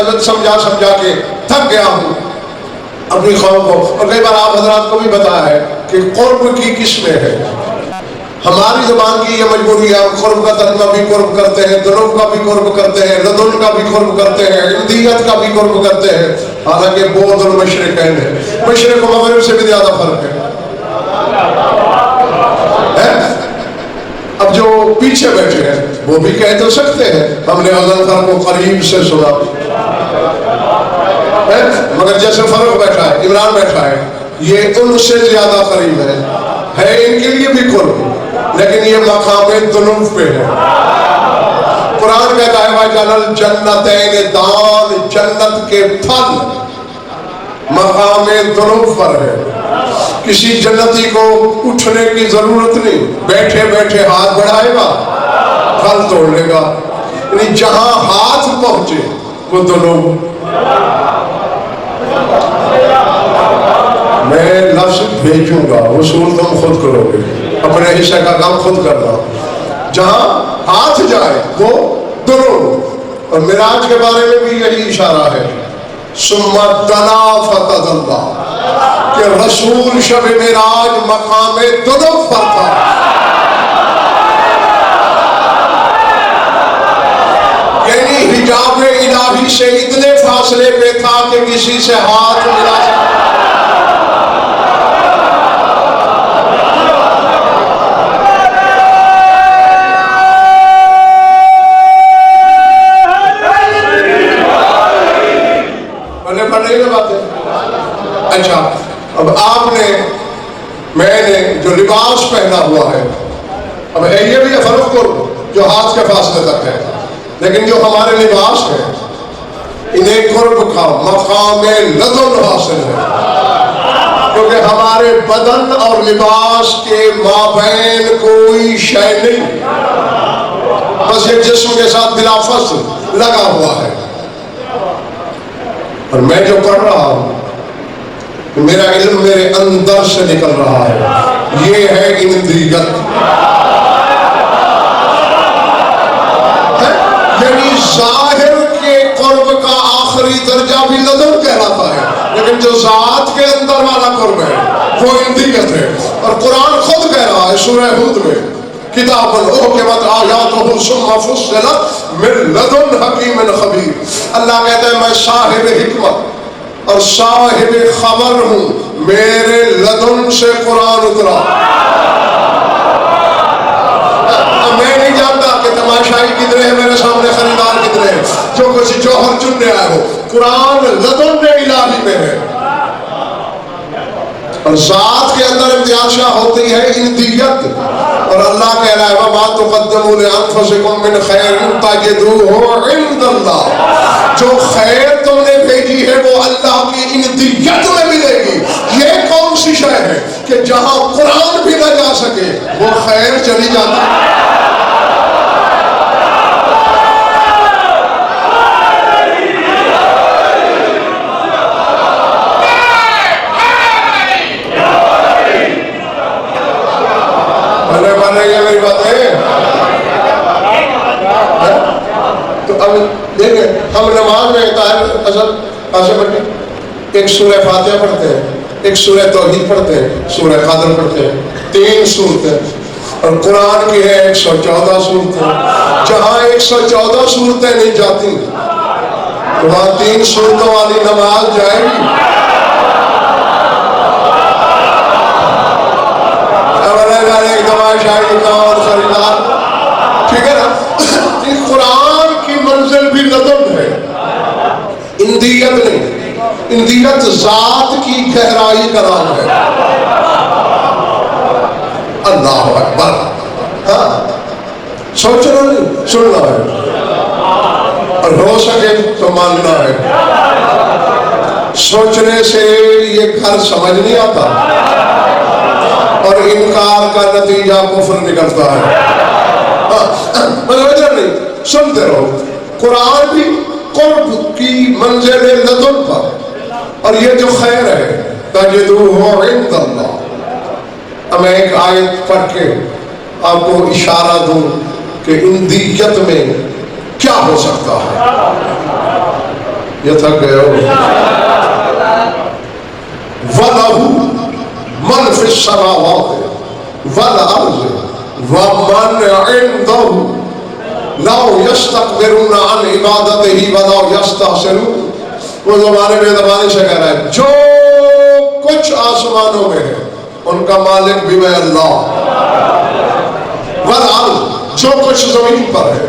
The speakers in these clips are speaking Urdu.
حضرت سمجھا کے تھک گیا ہوں اپنی قوم کو، اور کئی بار آپ حضرات کو بھی بتایا ہے کہ قرب کی قسمیں ہیں. ہماری زبان کی یہ مجبوری ہے، ہم قرب کا ترجمہ بھی قرب کرتے ہیں، دنو کا بھی قرب کرتے ہیں، لدن کا بھی قرب کرتے ہیں، عندیت کا بھی قرب کرتے ہیں، حالانکہ بعد المشرقین ہے، مشرق و مغرب سے بھی زیادہ فرق ہے. اب جو پیچھے بیٹھے ہیں وہ بھی کہہ تو سکتے ہیں ہم نے غضنفر کو قریب سے سنا، مگر جیسے فاروق بیٹھا ہے، عمران بیٹھا ہے، یہ ان سے زیادہ قریب ہے ان کے لیے بھی قرب، لیکن یہ مقام دنوف پہ ہے. قرآن کہتا ہے وَجَعَلَ الْجَنَّتَيْنِ دان، جنت کے پھل مقام دنوف پر ہے. کسی جنتی کو اٹھنے کی ضرورت نہیں، بیٹھے بیٹھے ہاتھ بڑھائے گا پھل توڑ لے گا. یعنی جہاں ہاتھ پہنچے وہ دنوف. میں لفظ بھیجوں گا، وصول تم خود کرو گے، اپنے حصے کا کام خود کرنا. جہاں ہاتھ جائے وہ دنوف. اور معراج کے بارے میں بھی یہی اشارہ ہے، ثم دنا فتدلا، کہ رسول شب معراج مقام دنوف پر تھا. یعنی حجاب الہی سے اتنے فاصلے پہ تھا کہ کسی سے ہاتھ ملا سکتا. اچھا، اب آپ نے، میں نے جو لباس پہنا ہوا ہے، اب ہے یہ بھی فرق کو جو ہاتھ کے فاصلے تک ہے، لیکن جو ہمارے لباس ہیں انہیں قرب کا مقام لدن حاصل ہے، کیونکہ ہمارے بدن اور لباس کے مابین کوئی شے نہیں، بس یہ جسم کے ساتھ بلا فصل لگا ہوا ہے. اور میں جو پڑھ رہا ہوں میرا علم میرے اندر سے نکل رہا ہے، یہ ہے اندیت. یعنی ظاہر کے قرب کا آخری درجہ بھی لدن کہلاتا ہے، لیکن جو ذات کے اندر والا قرب ہے وہ اندیت ہے. اور قرآن خود کہہ رہا ہے سورہ ہود میں، کتاب احکمت آیاتہ ثم فصلت من لدن حکیم خبیر. اللہ کہتا ہے میں صاحب حکمت اور صاحب خبر ہوں، میرے لدن سے قرآن اترا. میں نہیں جانتا کہ تماشائی کدھر ہے، میرے سامنے خریدار کدھر ہے، جو کسی جوہر چننے آئے ہو، قرآن لدن الہی میں ہے. اور ذات کے اندر امتیازشہ ہوتی ہے اندیت. اور اللہ کہہ رہا ہے وَمَا تُقَدَّمُوا لِأَنفُسِكُم مِّنْ خَيْرٍ تَجِدُوهُ عِندَ اللَّهِ، جو خیر تم نے بھیجی ہے وہ اللہ کی اندیت میں ملے گی. یہ کون سی شے ہے کہ جہاں قرآن بھی نہ جا سکے وہ خیر چلی جاتی ہے. یہ میری بات ہے. تو اب دیکھیں ہم نماز میں ایسے بٹی ایک سورہ فاتحہ پڑھتے ہیں، ایک سورہ توحید پڑھتے ہیں، سورہ قدر پڑھتے ہیں، 3 صورتیں. اور قرآن کی ہے 114 صورتیں. جہاں 114 صورتیں نہیں جاتی وہاں 3 صورتوں والی نماز جائے گی. اور خریدار ٹھیک ہے نا. قرآن کی منزل بھی لدن ہے، اندیت نہیں. اندیت ذات کی گہرائی کا نام ہے. اللہ اکبر. ہاں سوچنا نہیں، سننا ہے، اور ہو سکے تو ماننا ہے. سوچنے سے یہ گھر سمجھ نہیں آتا، اور انکار کا نتیجہ کفر نکلتا ہے. وجہ نہیں، سنتے رہو. قرآن بھی قرب کی منزل لدن پر، اور یہ جو خیر ہے تجدوہ عند اللہ. اب میں ایک آیت پڑھ کے آپ کو اشارہ دوں کہ اندیت میں کیا ہو سکتا ہے. یہ تھک گئے ہو. وَلَهُ مَنْ فِي السَّمَاوَاتِ وَالْأَرْضِ وَمَنْ عِنْدَهُ لَا يَسْتَكْبِرُونَ عَنْ عِبَادَتِهِ وَلَا يَسْتَحْسِرُونَ. وہ زمانے میں زبانی سے کہہ رہا ہے جو کچھ آسمانوں میں ہے ان کا مالک بھی میں اللہ، والارض جو کچھ زمین پر ہے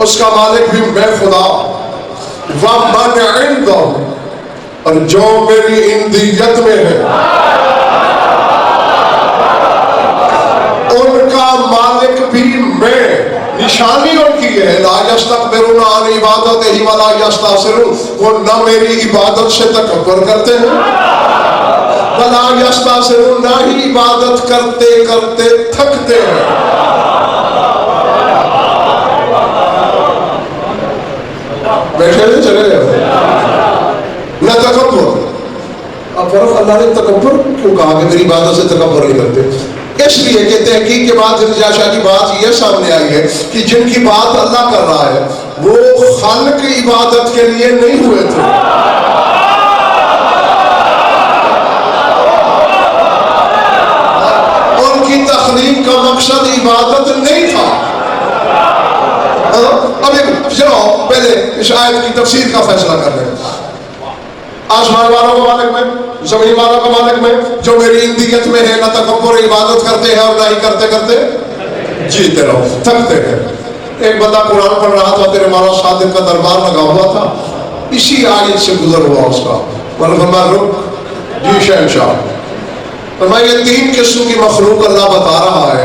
اس کا مالک بھی میں خدا، وَمَنْ عِنْدَهُ اور جو میری اندیت میں ہے ان کا مالک بھی میں. نشانی ان کی یہ ہے لا یستکبرون عن عبادتہ ولا یستحسرون، وہ نہ میری عبادت سے تکبر کرتے ہیں ولا یستحسرون، نہ ہی عبادت کرتے کرتے تھکتے ہیں. بیٹھے نہیں چلے گئے نہ تکبر. اب فرق اللہ نے تکبر کیوں کہا کہ میری عبادت سے تکبر نہیں کرتے؟ اس لیے کہ تحقیق کے بعد ارجاشا کی بات یہ سامنے آئی ہے کہ جن کی بات اللہ کر رہا ہے وہ خالق کی عبادت کے لیے نہیں ہوئے تھے. ان کی تخلیق کا مقصد عبادت نہیں تھا. اب چلو پہلے اس آیت کی تفسیر کا فیصلہ کر لیں. آسمان والوں کا مالک میں، زمین والوں کا مالک میں، جو میری اندیت میں ہے، نہ تکبر عبادت کرتے ہیں اور نہ ہی کرتے کرتے جیتے رہو تھکتے ہیں. ایک بندہ قرآن پڑھ رہا تھا، تیرے مولا صادق کا دربار لگا ہوا تھا، اسی آیت سے گزر ہوا اس کا. فرمایا رک جی شہنشاہ، فرمایا یہ تین قسم کی مخلوق اللہ بتا رہا ہے.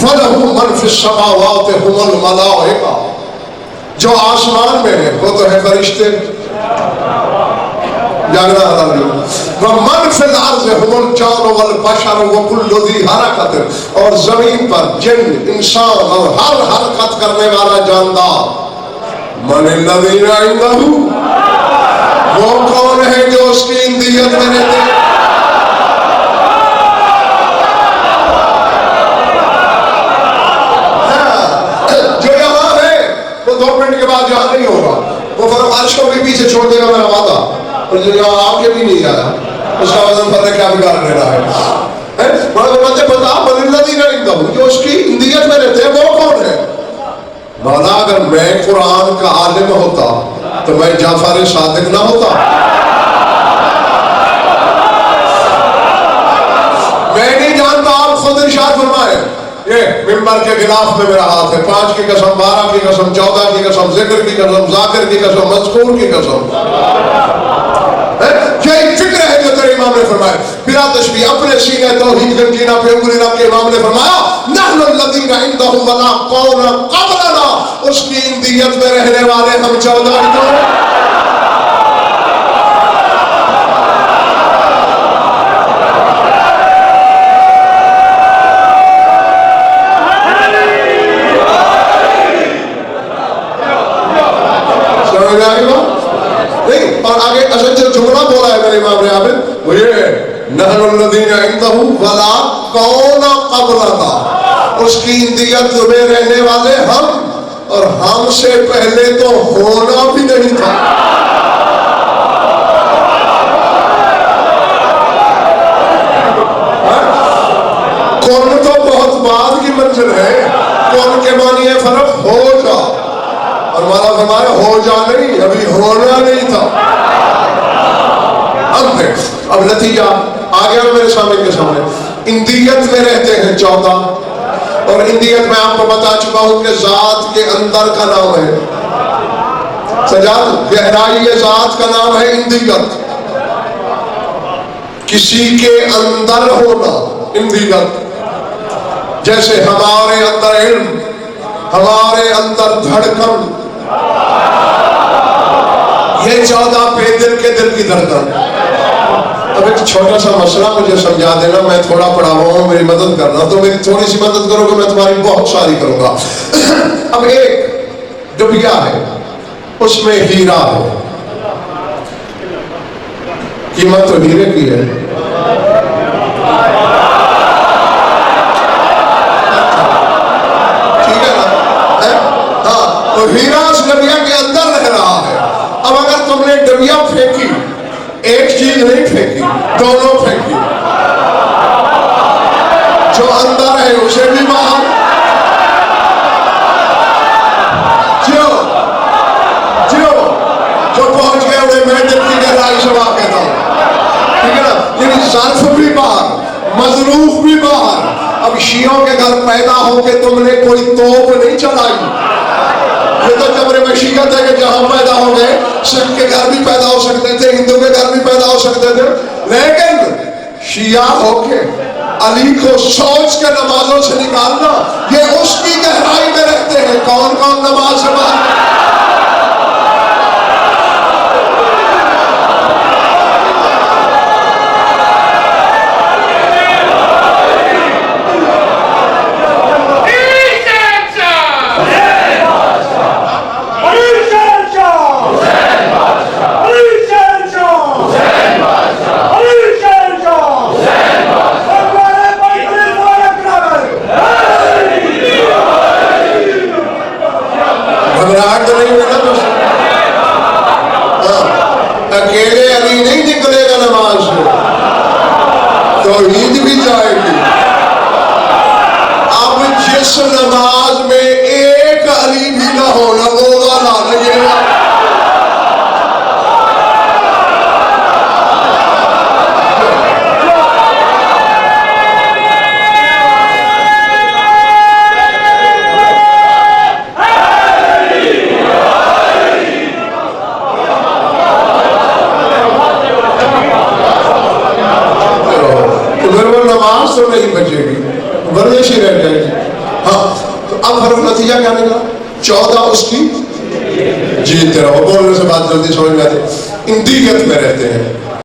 وَلَهُ مَنْ فِي السَّمَاوَاتِ هُمُ الْمَلَائِكَةُ، جو آسمان میں ہے وہ تو ہے فرشتے، جاگنا حلالی. وَمَنْ فِي الْأَرْضِ هُمُ الْجَانُ وَالْبَشَرُ وَكُلُّ ذِي حَرَكَةٍ، اور زمین پر جن، انسان اور ہر حرکت کرنے والا جاندار. مَنِ الَّذِينَ عِنْدَهُ، وہ کون ہے جو اس کی اندیت میں رہتے ہیں؟ جو یہاں ہے وہ 2 منٹ کے بعد یہاں نہیں ہوگا. وہ فرمائش کو بھی پیچھے چھوڑ دے گا میرا وعدہ. اور جو یہاں آگے بھی نہیں آیا اس کا وزن پر کیا بگاڑ رہا ہے. بڑا بڑے بتا بل الذین عندہ، جو اس کی اندیت میں رہتے ہیں وہ کون ہے؟ مولا اگر میں قرآن کا عالم ہوتا تو میں جعفر صادق نہ ہوتا. میں نہیں جانتا، آپ خود ارشاد فرمائے یہ ممبر کے غلاف میں میرا ہاتھ ہے. 5 کی قسم، 12 کی قسم، 14 کی قسم، ذکر کی قسم، ذاکر کی قسم، مذکور کی قسم. یہی فکر ہے جو تیرے امام نے فرمایا. بلا تشبیہ اپنے سینے توحید گنجینا پہ انگلی رکھ کے امام نے فرمایا نحن الذین عندہ ولا قول قبلنا، اس کی اندیت میں رہنے والے ہم 14 کو. اور آگے اصل جو جملہ بولا ہے میرے امام نے عابد وہ یہ ہے نحن الذین عندہ ولا قول قبلنا، اس کی اندیت میں رہنے والے ہم، اور ہم سے پہلے تو ہونا بھی نہیں تھا. کون تو بہت بعد کی منزل ہے. کون کے معنی ہے فرق ہو جا، اور مولا فرمایا ہو جا نہیں، ابھی ہونا نہیں تھا. اب نتیجہ آ گیا میرے سامنے کے سامنے. اندیت میں رہتے ہیں 14، اور اندیت میں آپ کو بتا چکا ہوں کہ ذات کے اندر کا نام ہے سجاد، گہرائی ذات کا نام ہے اندیت. کسی کے اندر ہونا اندیت. جیسے ہمارے اندر علم، ہمارے اندر دھڑکن، یہ 14 پہ دل کے دل کی دھڑکن. اب ایک چھوٹا سا مسئلہ مجھے سمجھا دینا، میں تھوڑا پڑھا ہوا ہوں، میری مدد کرنا، تو میری تھوڑی سی مدد کرو گے میں تمہاری بہت ساری کروں گا. اب ایک ڈبیا ہے، اس میں ہیرا ہے، قیمت تو ہیرے کی ہے. ٹھیک ہے نا؟ ہاں، تو ہیرا اس ڈبیا کے اندر رہ رہا ہے. اب اگر تم نے ڈبیا چیز نہیں پھینکی، دونوں پھینکی، جو اندر ہے اسے بھی باہر، جو پہنچ گئے انہیں میڈم کی گہرائی سے واقع تھا، ٹھیک ہے نا؟ یعنی ظرف بھی باہر، مظروف بھی باہر۔ اب شیعوں کے گھر پیدا ہو کے تم نے کوئی توپ نہیں چلائی، یہ تو جبر مشیت ہے کہ جہاں پیدا ہو گئے، سکھ کے گھر بھی پیدا ہو سکتے تھے، ہندو کے گھر بھی پیدا ہو سکتے تھے، لیکن شیعہ ہو کے علی کو سوچ کے نمازوں سے نکالنا، یہ اس کی گہرائی میں رہتے ہیں۔ کون کون نماز سے باہر؟ گھبراہٹ تو نہیں ہوئی نا دوست؟ اکیلے علی نہیں نکلے گا نماز سے، توحید بھی جائے گی۔ اب جس نماز میں ایک علی بھی نہ ہو، نہ ہوگا نہ لگے گا۔ نماز تو نہیں بچے گی، ورزش ہی رہ جائے گی۔ ہاں تو اب ہر نتیجہ کیا نکلا؟ 14 اس کی جیت رہو۔ بولنے سے بات جلدی سمجھ میں آتی، اندیت میں رہتے ہیں۔